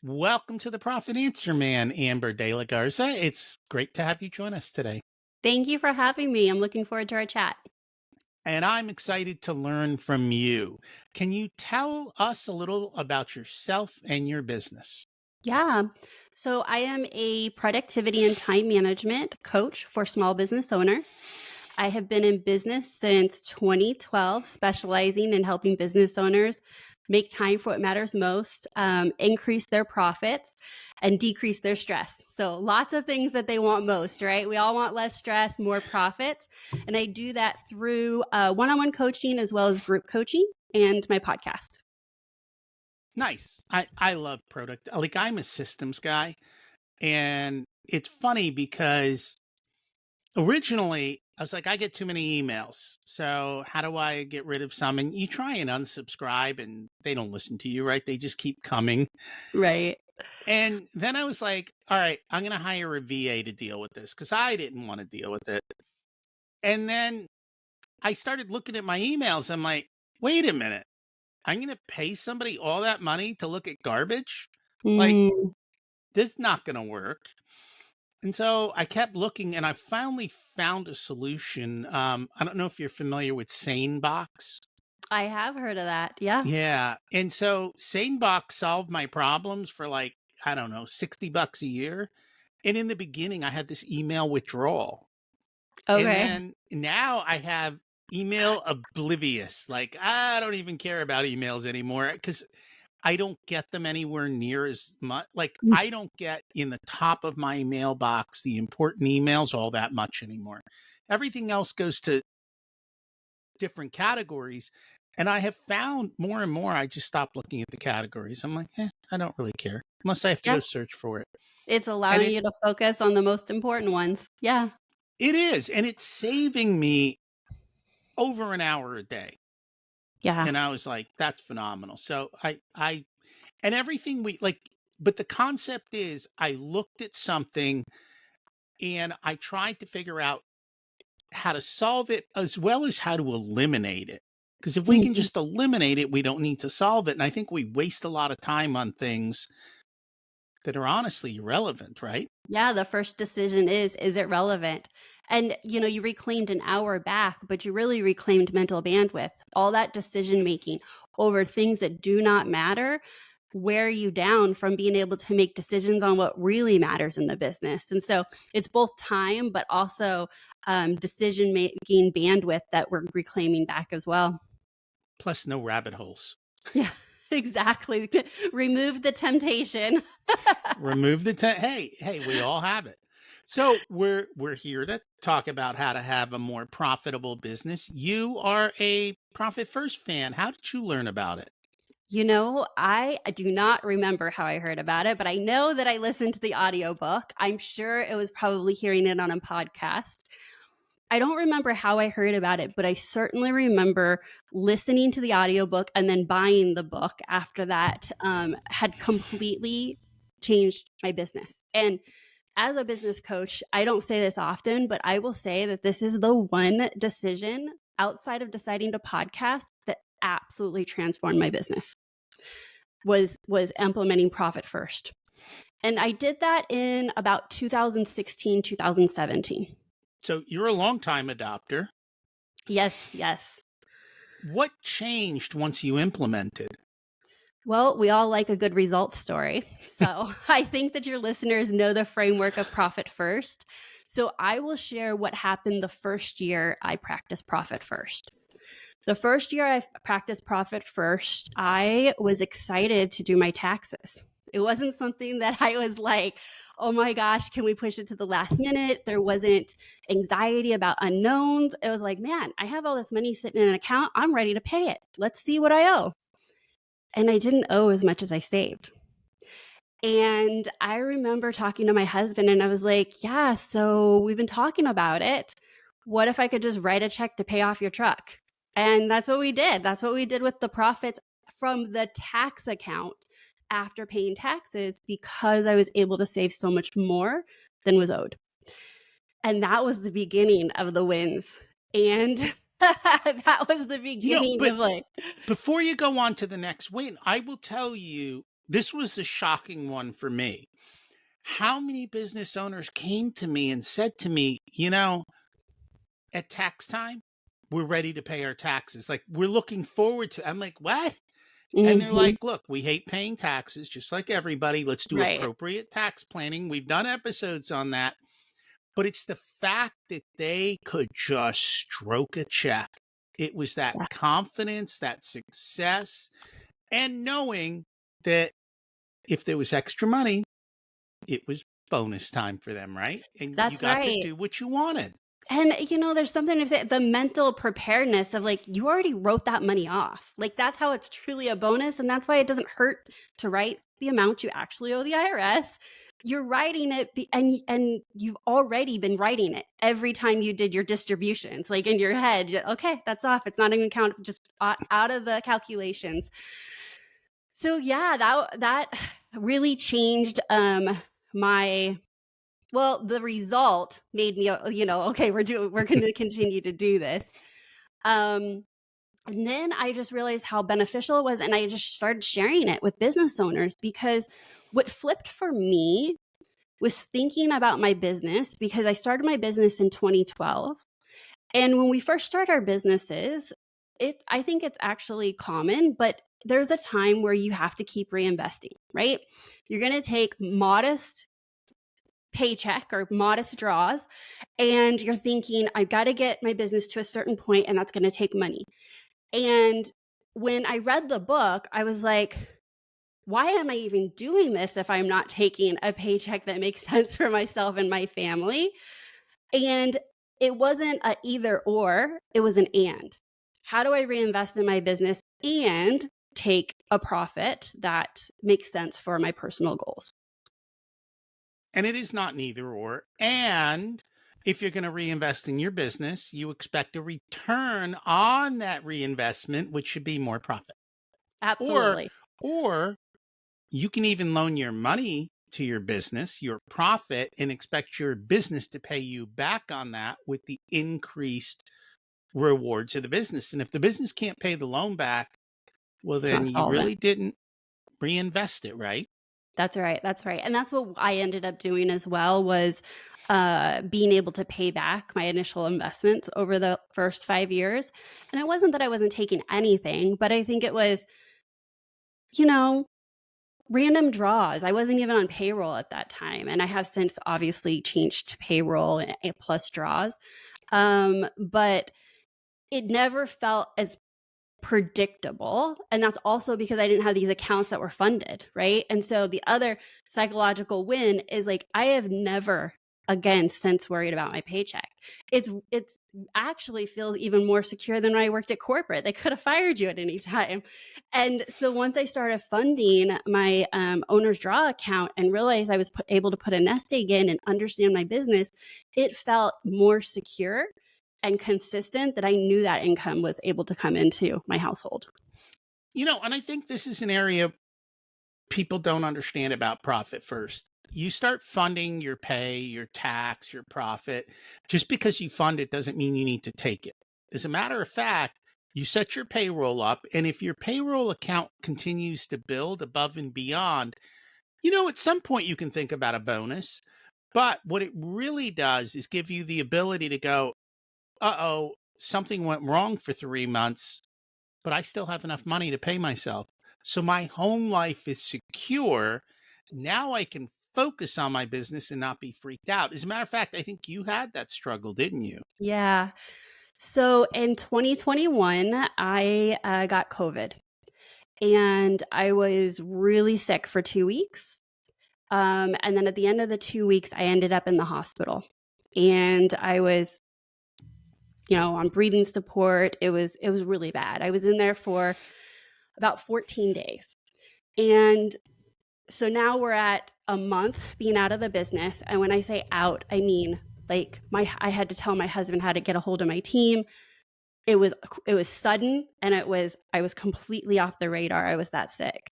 Welcome to the Profit Answer Man, Amber De La Garza. It's great to have you join us today. Thank you for having me. I'm looking forward to our chat. And I'm excited to learn from you. Can you tell us a little about yourself and your business? Yeah. So I am a productivity and time management coach for small business owners. I have been in business since 2012, specializing in helping business owners make time for what matters most, increase their profits, and decrease their stress. So lots of things that they want most, right? We all want less stress, more profits. And I do that through one-on-one coaching as well as group coaching and my podcast. Nice. I love product. Like I'm a systems guy. And it's funny because originally I was like, I get too many emails. So how do I get rid of some? And you try and unsubscribe and they don't listen to you, right? They just keep coming. Right. And then I was like, all right, I'm going to hire a VA to deal with this because I didn't want to deal with it. And then I started looking at my emails. I'm like, wait a minute. I'm going to pay somebody all that money to look at garbage? Like, Mm, this is not going to work. And so I kept looking and I finally found a solution. I don't know if you're familiar with SaneBox. I have heard of that. Yeah. Yeah. And so SaneBox solved my problems for like, I don't know, $60 a year. And in the beginning, I had this email withdrawal. And Okay. then now I have email oblivious. Like, I don't even care about emails anymore because I don't get them anywhere near as much. Like, Mm. I don't get in the top of my mailbox the important emails all that much anymore. Everything else goes to different categories. And I have found more and more, I just stop looking at the categories. I'm like, I don't really care unless I have to Yeah. go search for it. It's And allowing you to focus on the most important ones. Yeah. it is. And it's saving me over an hour a day. Yeah. And I was like, that's phenomenal. So and everything we like, but the concept is I looked at something and I tried to figure out how to solve it as well as how to eliminate it. Because if we can Mhm. just eliminate it, we don't need to solve it. And I think we waste a lot of time on things that are honestly irrelevant, right? Yeah. The first decision is it relevant? And, you reclaimed an hour back, but you really reclaimed mental bandwidth. All that decision making over things that do not matter wear you down from being able to make decisions on what really matters in the business. And so it's both time, but also decision making bandwidth that we're reclaiming back as well. Plus, no rabbit holes. Yeah, exactly. Remove the temptation. Remove the hey, we all have it. So we're here to talk about how to have a more profitable business. You are a Profit First fan. How did you learn about it? I do not remember how I heard about it, but I know that I listened to the audiobook. I'm sure it was probably hearing it on a podcast. I don't remember how I heard about it, but I certainly remember listening to the audiobook and then buying the book after that had completely changed my business. And as a business coach, I don't say this often, but I will say that this is the one decision outside of deciding to podcast that absolutely transformed my business was implementing Profit First. And I did that in about 2016, 2017. So you're a longtime adopter. Yes, yes. What changed once you implemented? Well, we all like a good results story. So I think that your listeners know the framework of Profit First. So I will share what happened the first year I practiced Profit First. The first year I practiced Profit First, I was excited to do my taxes. It wasn't something that I was like, oh my gosh, can we push it to the last minute? There wasn't anxiety about unknowns. It was like, man, I have all this money sitting in an account. I'm ready to pay it. Let's see what I owe. And I didn't owe as much as I saved. And I remember talking to my husband and I was like, yeah, so we've been talking about it. What if I could just write a check to pay off your truck? And that's what we did. That's what we did with the profits from the tax account after paying taxes because I was able to save so much more than was owed. And that was the beginning of the wins. And that was the beginning But of like, before you go on to the next win, I will tell you This was the shocking one for me. How many business owners came to me and said to me, at tax time, we're ready to pay our taxes. Like, we're looking forward to. I'm like, what? And they're Hmm. like, look, we hate paying taxes just like everybody. Let's do Right. appropriate tax planning. We've done episodes on that. But it's the fact that they could just stroke a check. It was that Yeah. confidence, that success, and knowing that if there was extra money, it was bonus time for them, right? And you That's got to right. do what you wanted. And there's something to say, the mental preparedness of like, you already wrote that money off. Like, that's how it's truly a bonus. And that's why it doesn't hurt to write the amount you actually owe the IRS. You're writing it and you've already been writing it every time you did your distributions, like in your head. Okay, that's off. It's not even count, just out of the calculations. So yeah, that really changed my the result made me, okay, we're going to continue to do this. Um, and then I just realized how beneficial it was. And I just started sharing it with business owners, because what flipped for me was thinking about my business, because I started my business in 2012. And when we first start our businesses, I think it's actually common, but there's a time where you have to keep reinvesting, right? You're going to take modest paycheck or modest draws, and you're thinking, I've got to get my business to a certain point, and that's going to take money. And when I read the book, I was like, why am I even doing this if I'm not taking a paycheck that makes sense for myself and my family? And it wasn't a either or, it was an and. How do I reinvest in my business and take a profit that makes sense for my personal goals? And it is not neither or. And if you're going to reinvest in your business, you expect a return on that reinvestment, which should be more profit. Or, Absolutely. or you can even loan your money to your business, your profit, and expect your business to pay you back on that with the increased rewards of the business. And if the business can't pay the loan back, well, It's not then you solvent. really didn't reinvest it, right? That's right. That's right. And that's what I ended up doing as well, was being able to pay back my initial investments over the first 5 years. And it wasn't that I wasn't taking anything, but I think it was, you know, random draws. I wasn't even on payroll at that time. And I have since obviously changed to payroll and plus draws. But it never felt as predictable. And that's also because I didn't have these accounts that were funded, right? And so the other psychological win is like, I have never again since worried about my paycheck. It's actually feels even more secure than when I worked at corporate. They could have fired you at any time. And so once I started funding my owner's draw account and realized I was able to put a nest egg in and understand my business, it felt more secure and consistent, that I knew that income was able to come into my household. And I think this is an area people don't understand about profit first. You start funding your pay, your tax, your profit. Just because you fund it doesn't mean you need to take it. As a matter of fact, you set your payroll up, and if your payroll account continues to build above and beyond, at some point you can think about a bonus. But what it really does is give you the ability to go, uh-oh, something went wrong for 3 months, but I still have enough money to pay myself. So my home life is secure. Now I can focus on my business and not be freaked out. As a matter of fact, I think you had that struggle, didn't you? Yeah. So in 2021, I got COVID, and I was really sick for 2 weeks. And then at the end of the 2 weeks, I ended up in the hospital, and I was, on breathing support. It was really bad. I was in there for about 14 days. And so now we're at a month being out of the business. And when I say out, I mean like I had to tell my husband how to get a hold of my team. It was sudden, and I was completely off the radar. I was that sick.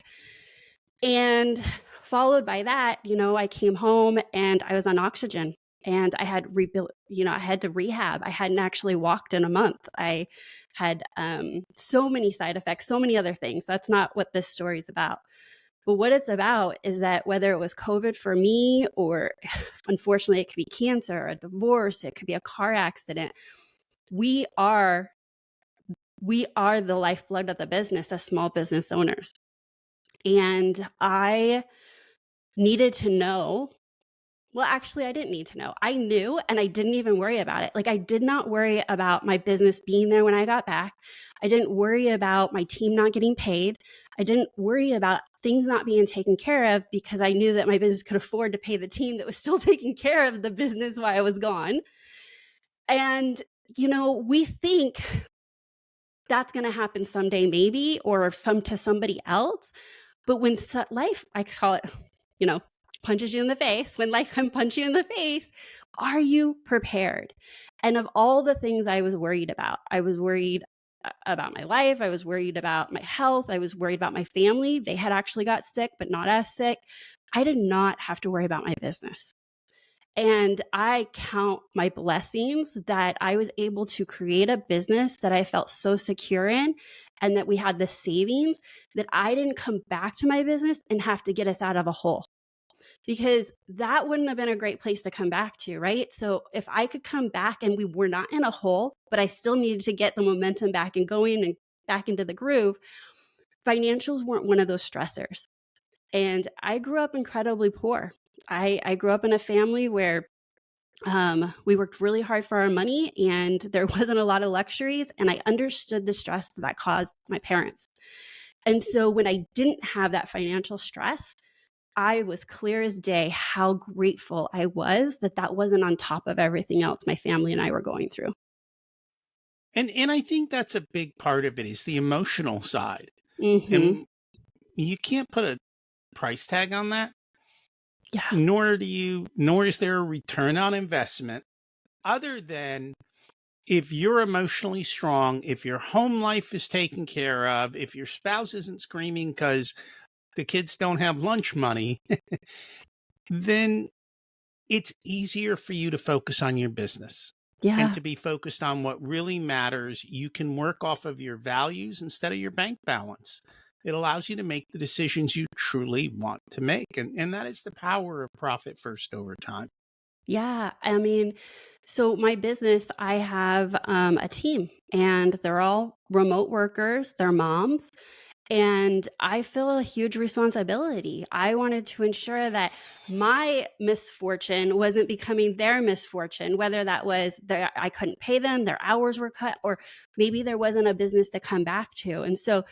And followed by that, I came home and I was on oxygen, and I had rebuilt, I had to rehab. I hadn't actually walked in a month. I had so many side effects, so many other things. That's not what this story is about. But what it's about is that whether it was COVID for me, or unfortunately, it could be cancer, a divorce, it could be a car accident. We are the lifeblood of the business as small business owners. And I needed to know. Well, actually, I didn't need to know. I knew, and I didn't even worry about it. Like, I did not worry about my business being there when I got back. I didn't worry about my team not getting paid. I didn't worry about things not being taken care of, because I knew that my business could afford to pay the team that was still taking care of the business while I was gone. And, we think that's going to happen someday, maybe, or to somebody else. But when life, I call it, punches you in the face, when life can punch you in the face, are you prepared? And of all the things I was worried about, I was worried about my life. I was worried about my health. I was worried about my family. They had actually got sick, but not as sick. I did not have to worry about my business. And I count my blessings that I was able to create a business that I felt so secure in, and that we had the savings that I didn't come back to my business and have to get us out of a hole, because that wouldn't have been a great place to come back to, right? So if I could come back and we were not in a hole, but I still needed to get the momentum back and going and back into the groove, financials weren't one of those stressors. And I grew up incredibly poor. I grew up in a family where we worked really hard for our money, and there wasn't a lot of luxuries. And I understood the stress that caused my parents. And so when I didn't have that financial stress, I was clear as day how grateful I was that that wasn't on top of everything else my family and I were going through. And I think that's a big part of it is the emotional side. Mm-hmm. And you can't put a price tag on that, Yeah. nor is there a return on investment other than if you're emotionally strong, if your home life is taken care of, if your spouse isn't screaming because the kids don't have lunch money, then it's easier for you to focus on your business and Yeah. to be focused on what really matters. You can work off of your values instead of your bank balance. It allows you to make the decisions you truly want to make. And that is the power of profit first over time. Yeah. I mean, so my business, I have a team, and they're all remote workers, they're moms. And I feel a huge responsibility. I wanted to ensure that my misfortune wasn't becoming their misfortune, whether that was I couldn't pay them, their hours were cut, or maybe there wasn't a business to come back to. And so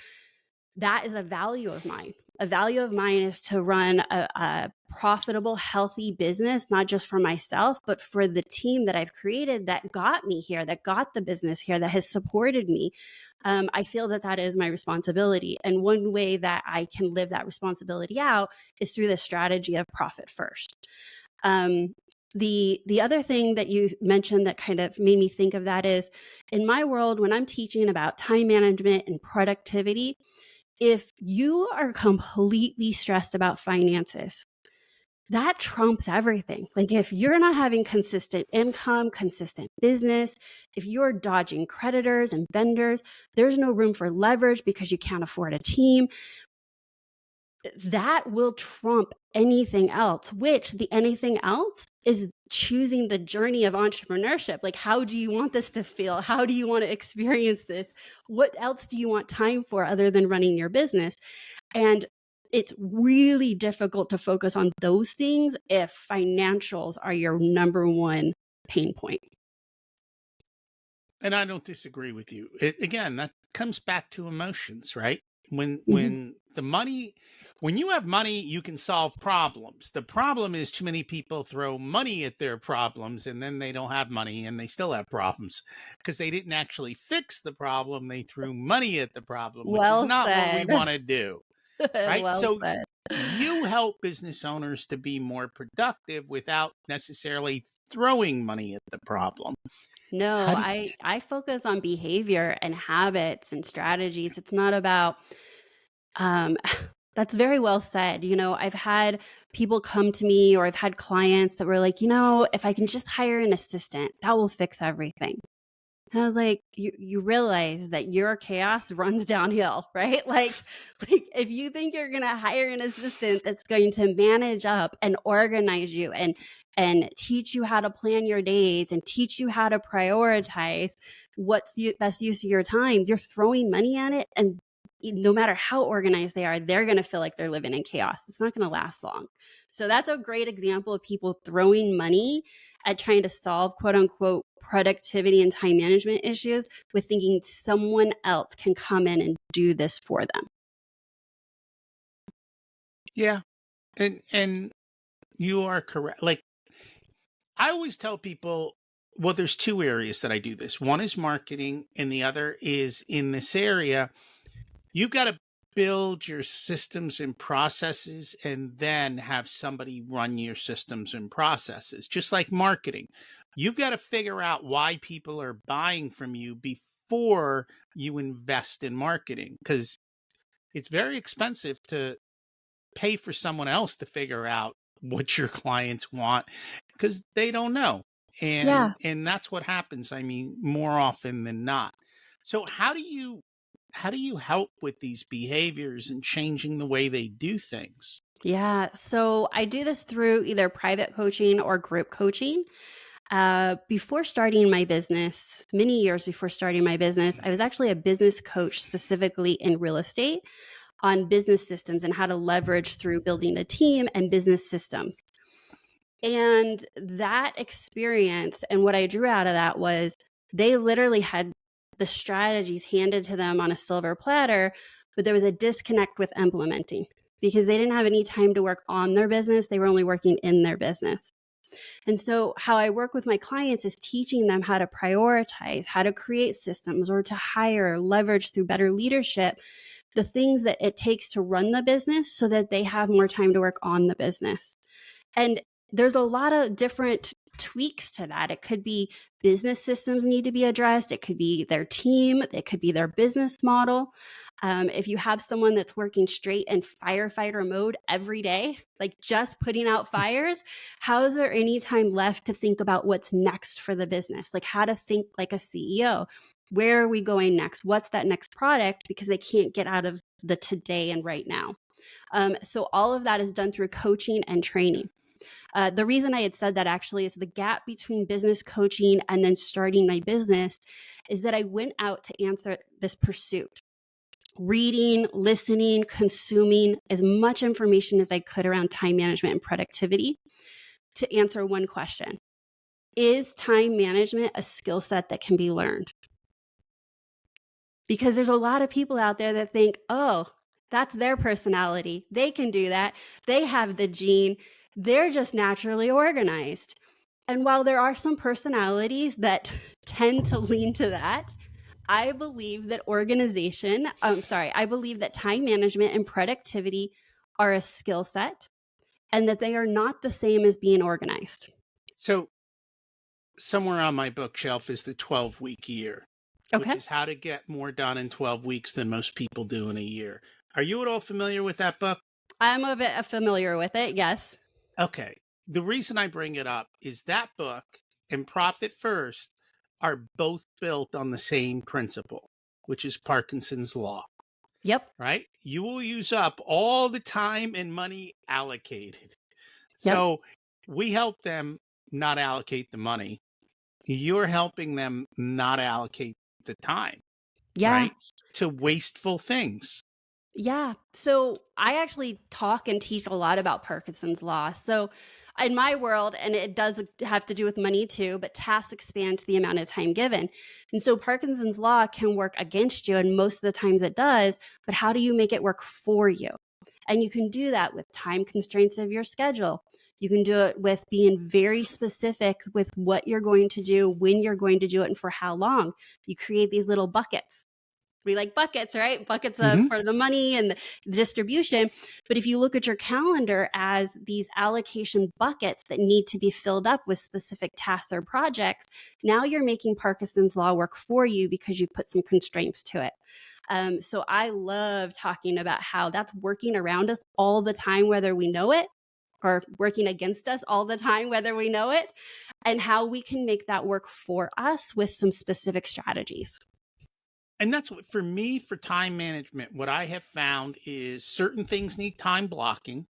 that is a value of mine. A value of mine is to run a profitable, healthy business, not just for myself, but for the team that I've created that got me here, that got the business here, that has supported me. I feel that that is my responsibility. And one way that I can live that responsibility out is through the strategy of profit first. Um, the other thing that you mentioned that kind of made me think of that is, in my world, when I'm teaching about time management and productivity, if you are completely stressed about finances, that trumps everything. Like, if you're not having consistent income, consistent business, if you're dodging creditors and vendors, there's no room for leverage because you can't afford a team. That will trump anything else, which the anything else is choosing the journey of entrepreneurship. Like, how do you want this to feel? How do you want to experience this? What else do you want time for other than running your business? And it's really difficult to focus on those things if financials are your number one pain point. And I don't disagree with you. Again, that comes back to emotions, right? When Mhm. when the money when you have money, you can solve problems. The problem is too many people throw money at their problems and then they don't have money and they still have problems because they didn't actually fix the problem. They threw money at the problem, which is Well not what we said. want to do, right? Well So said. you help business owners to be more productive without necessarily throwing money at the problem. No, How do you, I focus on behavior and habits and strategies. It's not about um that's very well said. I've had people come to me, or I've had clients that were like, if I can just hire an assistant, that will fix everything. And I was like, you realize that your chaos runs downhill, right? Like if you think you're gonna hire an assistant that's going to manage up and organize you and teach you how to plan your days and teach you how to prioritize what's the best use of your time, you're throwing money at it, and no matter how organized they are, they're going to feel like they're living in chaos. It's not going to last long. So that's a great example of people throwing money at trying to solve quote unquote productivity and time management issues with thinking someone else can come in and do this for them. Yeah. And you are correct. Like, I always tell people, well, there's two areas that I do this. One is marketing, and the other is in this area. You've got to build your systems and processes and then have somebody run your systems and processes, just like marketing. You've got to figure out why people are buying from you before you invest in marketing, because it's very expensive to pay for someone else to figure out what your clients want because they don't know. Yeah. And that's what happens, I mean, more often than not. So how do you help with these behaviors and changing the way they do things? Yeah. So I do this through either private coaching or group coaching. Before starting my business, many years before starting my business, I was actually a business coach specifically in real estate on business systems and how to leverage through building a team and business systems. And that experience and what I drew out of that was they literally had the strategies handed to them on a silver platter, but there was a disconnect with implementing because they didn't have any time to work on their business. They were only working in their business. And so, how I work with my clients is teaching them how to prioritize, how to create systems, or to hire, leverage through better leadership, the things that it takes to run the business so that they have more time to work on the business. And there's a lot of different tweaks to that. It could be business systems need to be addressed. It could be their team. It could be their business model. If you have someone that's working straight in firefighter mode every day, like just putting out fires, how is there any time left to think about what's next for the business? Like how to think like a CEO. Where are we going next? What's that next product? Because they can't get out of the today and right now. So all of that is done through coaching and training. The reason I had said that actually is the gap between business coaching and then starting my business is that I went out to answer this pursuit, reading, listening, consuming as much information as I could around time management and productivity to answer one question. Is time management a skill set that can be learned? Because there's a lot of people out there that think, oh, that's their personality. They can do that. They have the gene. They're just naturally organized. And while there are some personalities that tend to lean to that, I believe that I believe that time management and productivity are a skill set and that they are not the same as being organized. So somewhere on my bookshelf is the 12-week year, which Okay. is how to get more done in 12 weeks than most people do in a year. Are you at all familiar with that book? I'm a bit familiar with it. Yes. Okay. The reason I bring it up is that book and Profit First are both built on the same principle, which is Parkinson's Law, Yep. right? You will use up all the time and money allocated. Yep. So we help them not allocate the money. You're helping them not allocate the time, Yeah. right? To wasteful things. Yeah. So I actually talk and teach a lot about Parkinson's law. So in my world, and it does have to do with money too, but tasks expand to the amount of time given. And so Parkinson's law can work against you, and most of the times it does, but how do you make it work for you? And you can do that with time constraints of your schedule. You can do it with being very specific with what you're going to do, when you're going to do it, and for how long. You create these little buckets. We like buckets, right? Buckets of Hmm. for the money and the distribution. But if you look at your calendar as these allocation buckets that need to be filled up with specific tasks or projects, now you're making Parkinson's law work for you because you put some constraints to it. So I love talking about how that's working around us all the time, whether we know it are working against us all the time, whether we know it, and how we can make that work for us with some specific strategies. And that's what, for me, for time management, what I have found is certain things need time blocking.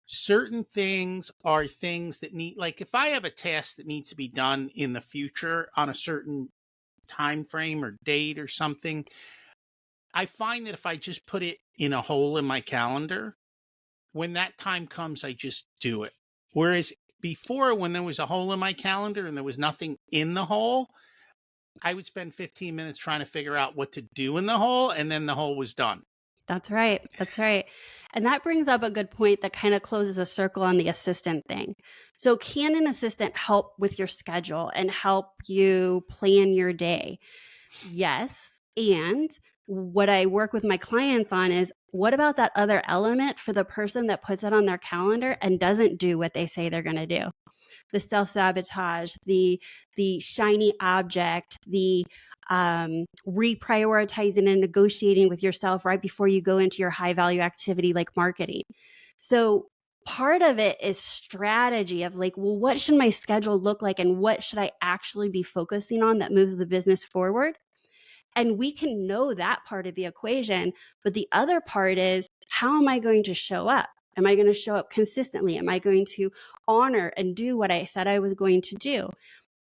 Certain things are things that need, like if I have a task that needs to be done in the future on a certain time frame or date or something, I find that if I just put it in a hole in my calendar, when that time comes, I just do it. Whereas before, when there was a hole in my calendar and there was nothing in the hole, I would spend 15 minutes trying to figure out what to do in the hole, and then the hole was done. That's right. That's right. And that brings up a good point that kind of closes a circle on the assistant thing. So, can an assistant help with your schedule and help you plan your day? Yes. And what I work with my clients on is, what about that other element for the person that puts it on their calendar and doesn't do what they say they're going to do? The self-sabotage, the shiny object, the reprioritizing and negotiating with yourself right before you go into your high value activity like marketing. So part of it is strategy of like, well, what should my schedule look like and what should I actually be focusing on that moves the business forward? And we can know that part of the equation. But the other part is, how am I going to show up? Am I going to show up consistently? Am I going to honor and do what I said I was going to do?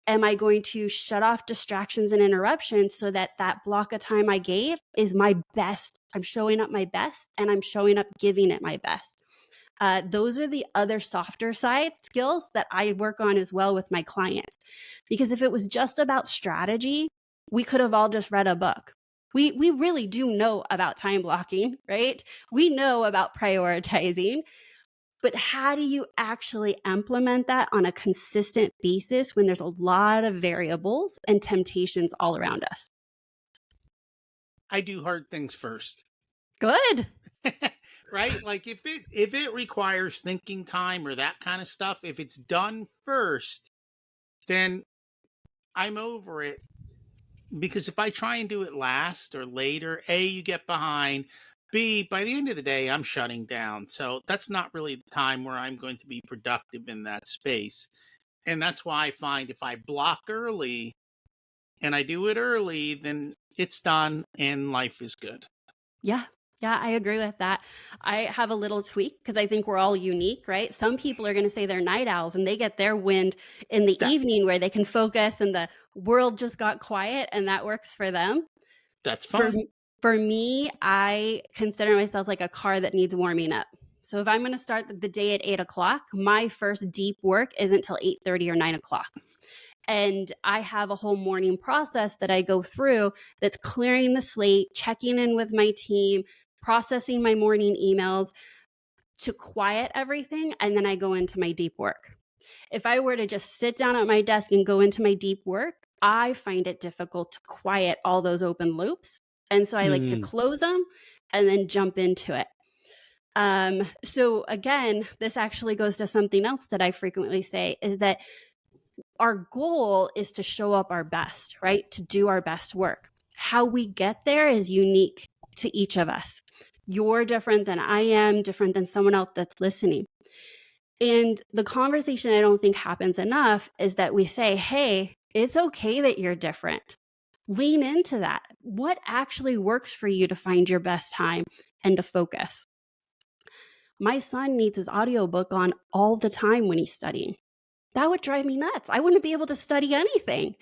Am I going to shut off distractions and interruptions so that that block of time I gave is my best? I'm showing up my best and I'm showing up giving it my best. Those are the other softer side skills that I work on as well with my clients. Because if it was just about strategy, we could have all just read a book. We really do know about time blocking, right? We know about prioritizing, but how do you actually implement that on a consistent basis when there's a lot of variables and temptations all around us? I do hard things first. Good. Right? Like if it requires thinking time or that kind of stuff, if it's done first, then I'm over it. Because if I try and do it last or later, A, you get behind. B, by the end of the day, I'm shutting down. So that's not really the time where I'm going to be productive in that space. And that's why I find if I block early and I do it early, then it's done and life is good. Yeah. Yeah, I agree with that. I have a little tweak because I think we're all unique, right? Some people are going to say they're night owls and they get their wind in the That evening where they can focus and the world just got quiet and that works for them. that's For fine. for me, I consider myself like a car that needs warming up. So if I'm going to start the day at 8 o'clock, my first deep work isn't till 8:30 or 9 o'clock. And I have a whole morning process that I go through that's clearing the slate, checking in with my team, processing my morning emails to quiet everything. And then I go into my deep work. If I were to just sit down at my desk and go into my deep work, I find it difficult to quiet all those open loops. And so I like to Mm. close them and then jump into it. So again, this actually goes to something else that I frequently say is that our goal is to show up our best, right? To do our best work. How we get there is unique to each of us. You're different than I am, different than someone else that's listening. And the conversation I don't think happens enough is that we say, hey, it's okay that you're different. Lean into that. What actually works for you to find your best time and to focus? My son needs his audiobook on all the time when he's studying. That would drive me nuts. I wouldn't be able to study anything.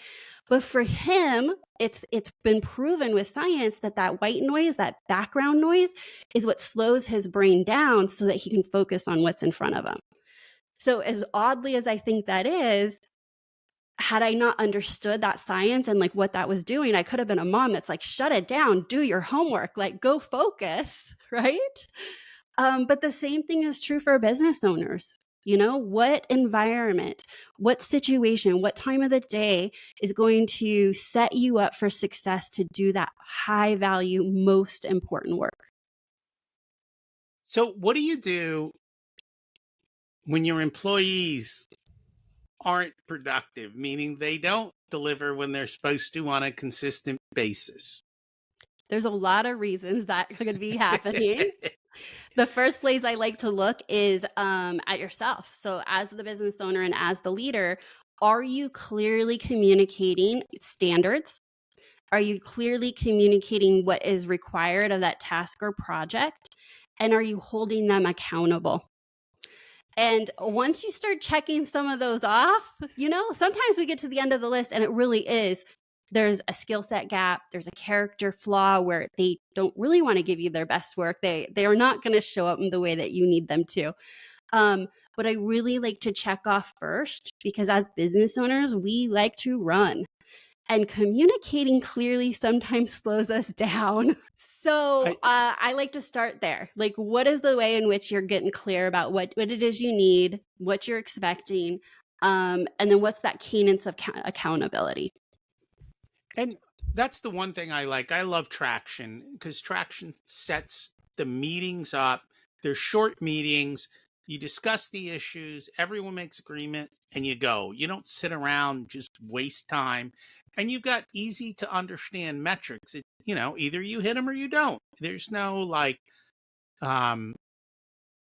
But for him, it's been proven with science that that white noise, that background noise, is what slows his brain down so that he can focus on what's in front of him. So as oddly as I think that is, had I not understood that science and like what that was doing, I could have been a mom that's like, shut it down, do your homework, like go focus, right? But the same thing is true for business owners. You know, what environment, what situation, what time of the day is going to set you up for success to do that high value, most important work? So what do you do when your employees aren't productive, meaning they don't deliver when they're supposed to on a consistent basis? There's a lot of reasons that could be happening. The first place I like to look is at yourself. So, as the business owner and as the leader, are you clearly communicating standards? Are you clearly communicating what is required of that task or project? And are you holding them accountable? And once you start checking some of those off, sometimes we get to the end of the list and it really is there's a skill set gap, there's a character flaw where they don't really want to give you their best work. They are not going to show up in the way that you need them to. But I really like to check off first because as business owners, we like to run. And communicating clearly sometimes slows us down. So I, I like to start there. Like, what is the way in which you're getting clear about what it is you need, what you're expecting, and then what's that cadence of accountability? and that's the one thing I like. I love traction because traction sets the meetings up. They're short meetings. You discuss the issues, everyone makes agreement, and you go. You don't sit around just waste time. And you've got easy to understand metrics. Either you hit them or you don't. There's no like um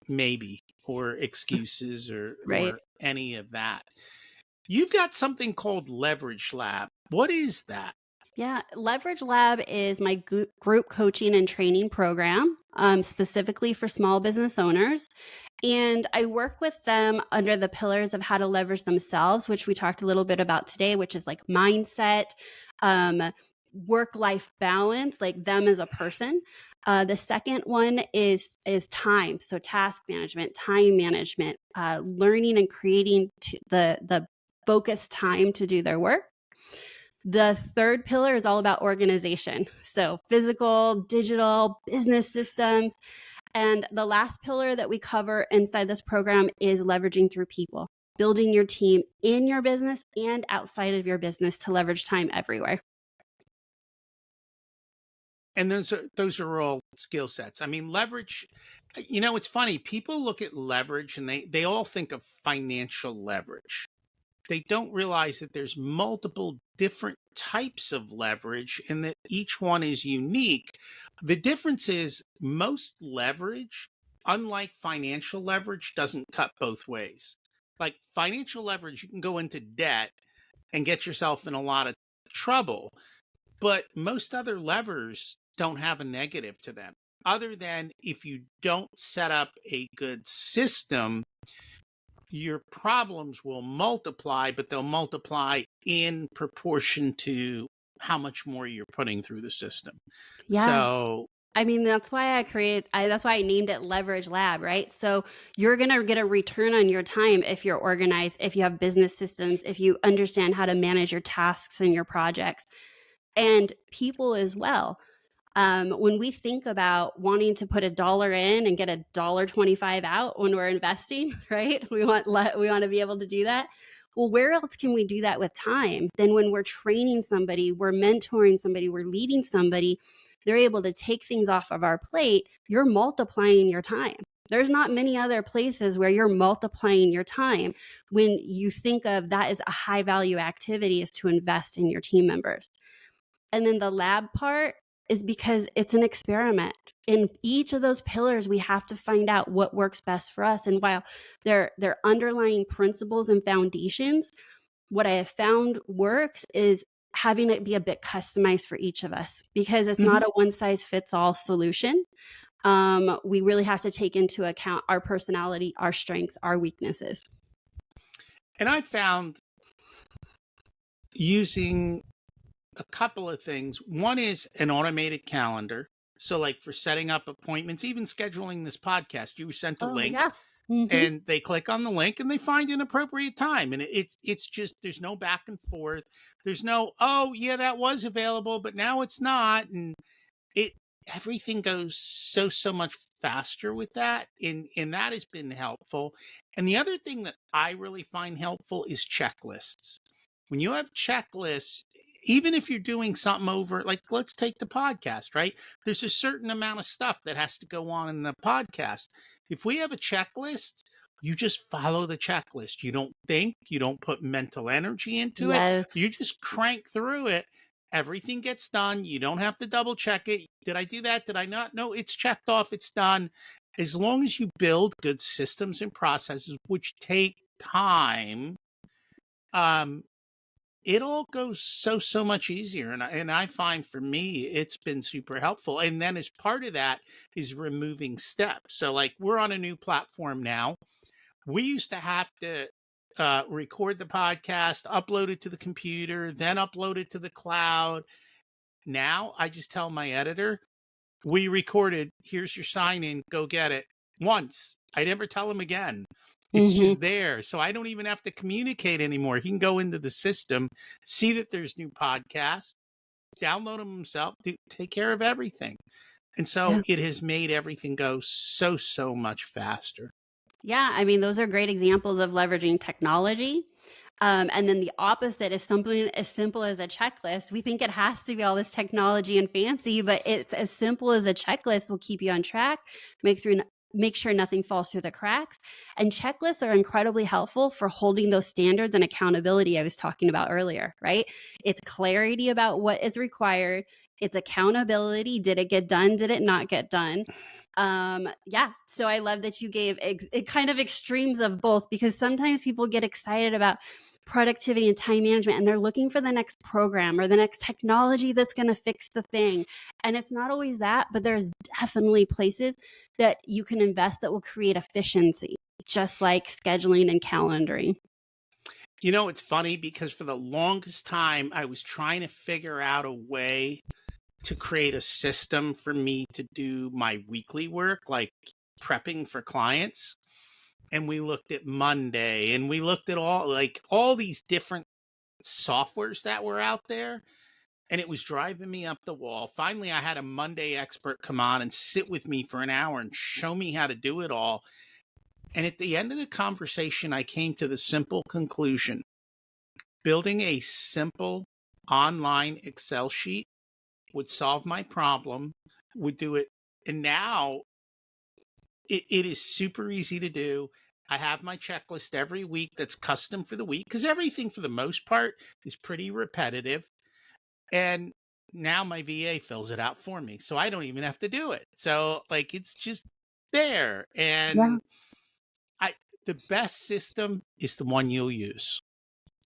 maybe or excuses or Right. any of that. You've got something called Leverage Lab. What is that? Yeah, Leverage Lab is my group coaching and training program, specifically for small business owners. And I work with them under the pillars of how to leverage themselves, which we talked a little bit about today, which is like mindset, um, work life balance, like them as a person. The second one is time, so task management, time management, learning and creating the focused time to do their work. The third pillar is all about organization. So, physical, digital, business systems. And the last pillar that we cover inside this program is leveraging through people, building your team in your business and outside of your business to leverage time everywhere. And those are all skill sets. I mean, leverage, it's funny. People look at leverage and they all think of financial leverage. They don't realize that there's multiple different types of leverage and that each one is unique. The difference is most leverage, unlike financial leverage, doesn't cut both ways. Like financial leverage, you can go into debt and get yourself in a lot of trouble, but most other levers don't have a negative to them, other than if you don't set up a good system, your problems will multiply, but they'll multiply in proportion to how much more you're putting through the system. Yeah. So, I mean, that's why I named it Leverage Lab, right? So you're going to get a return on your time if you're organized, if you have business systems, if you understand how to manage your tasks and your projects and people as well. When we think about wanting to put $1 in and get $1.25 out when we're investing, right? We want to be able to do that. Well, where else can we do that with time? Then when we're training somebody, we're mentoring somebody, we're leading somebody, they're able to take things off of our plate. You're multiplying your time. There's not many other places where you're multiplying your time when you think of that as a high value activity is to invest in your team members. And then the lab part is because it's an experiment. In each of those pillars, we have to find out what works best for us. And while they're underlying principles and foundations, what I have found works is having it be a bit customized for each of us because it's mhm. not a one size fits all solution. We really have to take into account our personality, our strengths, our weaknesses. And I found using a couple of things. One is an automated calendar. So, like for setting up appointments, even scheduling this podcast, you were sent a Oh, link yeah. Hmm. and they click on the link and they find an appropriate time, and it's just there's no back and forth. There's no, oh yeah, that was available but now it's not, and it everything goes so much faster with that, and that has been helpful. And the other thing that I really find helpful is checklists. When you have checklists, even if you're doing something over, like let's take the podcast, right? There's a certain amount of stuff that has to go on in the podcast. If we have a checklist, you just follow the checklist. You don't think, you don't put mental energy into it. Yes. You just crank through it, Everything gets done. You don't have to double check it. Did I do that? Did I not? No, it's checked off. It's done. As long as you build good systems and processes, which take time, um, it all goes so much easier. And I find for me, it's been super helpful. And then as part of that is removing steps. So like we're on a new platform now. We used to have to record the podcast, upload it to the computer, then upload it to the cloud. Now I just tell my editor, we recorded, here's your sign in, go get it. Once. I never tell him again. It's Hmm. just there. So I don't even have to communicate anymore. He can go into the system, see that there's new podcasts, download them himself, take care of everything. And so Yeah. it has made everything go so much faster. Yeah, I mean, those are great examples of leveraging technology. And then the opposite is something as simple as a checklist. We think it has to be all this technology and fancy, but it's as simple as a checklist will keep you on track, make sure nothing falls through the cracks. And checklists are incredibly helpful for holding those standards and accountability I was talking about earlier, right? It's clarity about what is required. It's accountability. Did it get done? Did it not get done? Yeah, so I love that you gave kind of extremes of both, because sometimes people get excited about productivity and time management and they're looking for the next program or the next technology that's going to fix the thing, and it's not always that, but there's definitely places that you can invest that will create efficiency, just like scheduling and calendaring. You know, it's funny because for the longest time, I was trying to figure out a way to create a system for me to do my weekly work, like prepping for clients. And we looked at Monday and we looked at all these different softwares that were out there. And it was driving me up the wall. Finally, I had a Monday expert come on and sit with me for an hour and show me how to do it all. And at the end of the conversation, I came to the simple conclusion: building a simple online Excel sheet would solve my problem, would do it. And now it is super easy to do. I have my checklist every week that's custom for the week because everything for the most part is pretty repetitive. And now my VA fills it out for me. So I don't even have to do it. So like it's just there. Yeah. And I the best system is the one you'll use.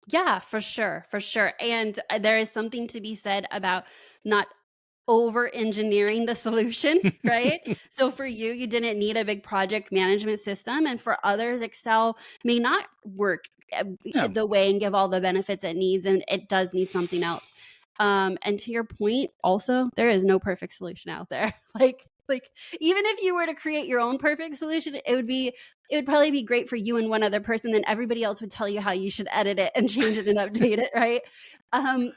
Yeah, for sure, for sure. And there is something to be said about not over engineering the solution, right? So for you, you didn't need a big project management system. And for others, Excel may not work No. the way and give all the benefits it needs. And it does need something else. And to your point, also, there is no perfect solution out there. like even if you were to create your own perfect solution, it would probably be great for you and one other person. Then everybody else would tell you how you should edit it and change it and update it, right?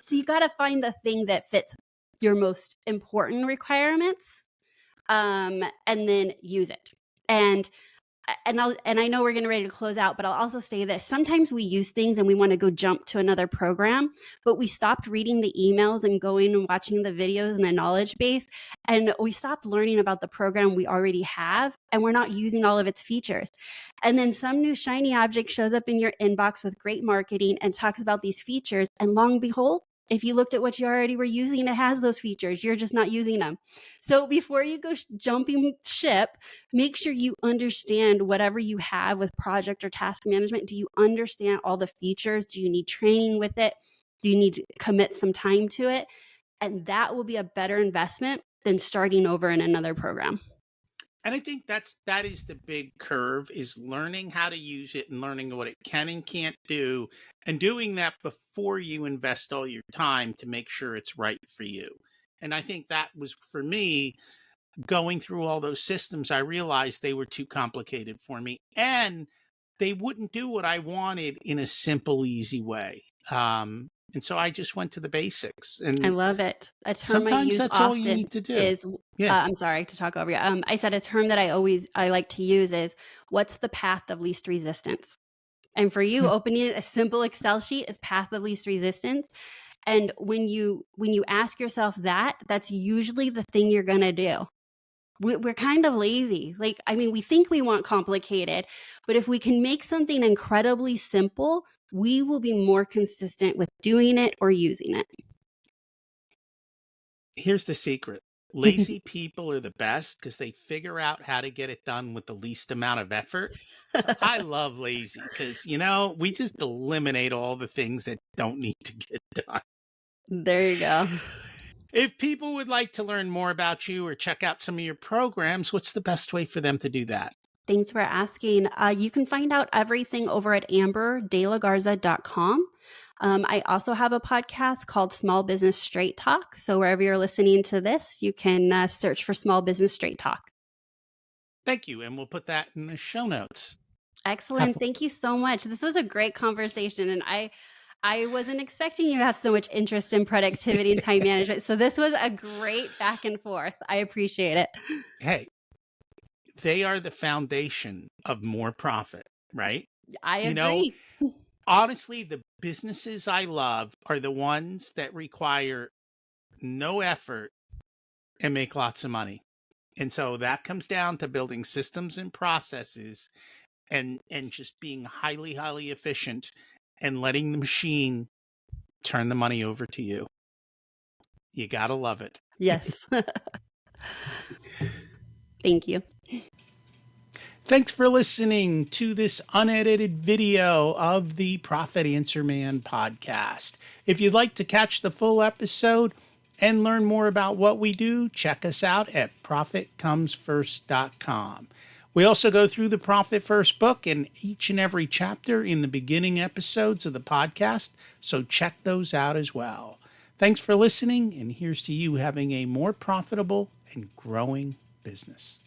So you got to find the thing that fits your most important requirements, and then use it. And I know we're getting ready to close out, but I'll also say this: sometimes we use things and we want to go jump to another program, but we stopped reading the emails and going and watching the videos and the knowledge base, and we stopped learning about the program we already have, and we're not using all of its features. And then some new shiny object shows up in your inbox with great marketing and talks about these features, and long and behold, if you looked at what you already were using, it has those features. You're just not using them. So before you go jumping ship, make sure you understand whatever you have with project or task management. Do you understand all the features? Do you need training with it? Do you need to commit some time to it? And that will be a better investment than starting over in another program. And I think that is the big curve, is learning how to use it and learning what it can and can't do, and doing that before you invest all your time to make sure it's right for you. And I think that was for me, going through all those systems, I realized they were too complicated for me and they wouldn't do what I wanted in a simple, easy way. And so I just went to the basics. I And love it. A term I sometimes use that's all you often need to do. is, Yeah. I'm sorry to talk over you. I said a term that I like to use is, what's the path of least resistance? And for you, opening a simple Excel sheet is path of least resistance. And when you ask yourself that, that's usually the thing you're going to do. We're kind of lazy. Like, I mean, we think we want complicated, but if we can make something incredibly simple, we will be more consistent with doing it or using it. Here's the secret. Lazy people are the best because they figure out how to get it done with the least amount of effort. So I love lazy because, we just eliminate all the things that don't need to get done. There you go. If people would like to learn more about you or check out some of your programs, what's the best way for them to do that? Thanks for asking. You can find out everything over at amberdelagarza.com. I also have a podcast called Small Business Straight Talk. So wherever you're listening to this, you can search for Small Business Straight Talk. Thank you. And we'll put that in the show notes. Excellent. Thank you so much. This was a great conversation. And I wasn't expecting you to have so much interest in productivity and time management. So this was a great back and forth. I appreciate it. Hey, they are the foundation of more profit, right? I agree. Honestly, the businesses I love are the ones that require no effort and make lots of money. And so that comes down to building systems and processes and just being highly, highly efficient and letting the machine turn the money over to you. You got to love it. Yes. Thank you. Thanks for listening to this unedited video of the Profit Answer Man podcast. If you'd like to catch the full episode and learn more about what we do, check us out at profitcomesfirst.com. We also go through the Profit First book in each and every chapter in the beginning episodes of the podcast, so check those out as well. Thanks for listening, and here's to you having a more profitable and growing business.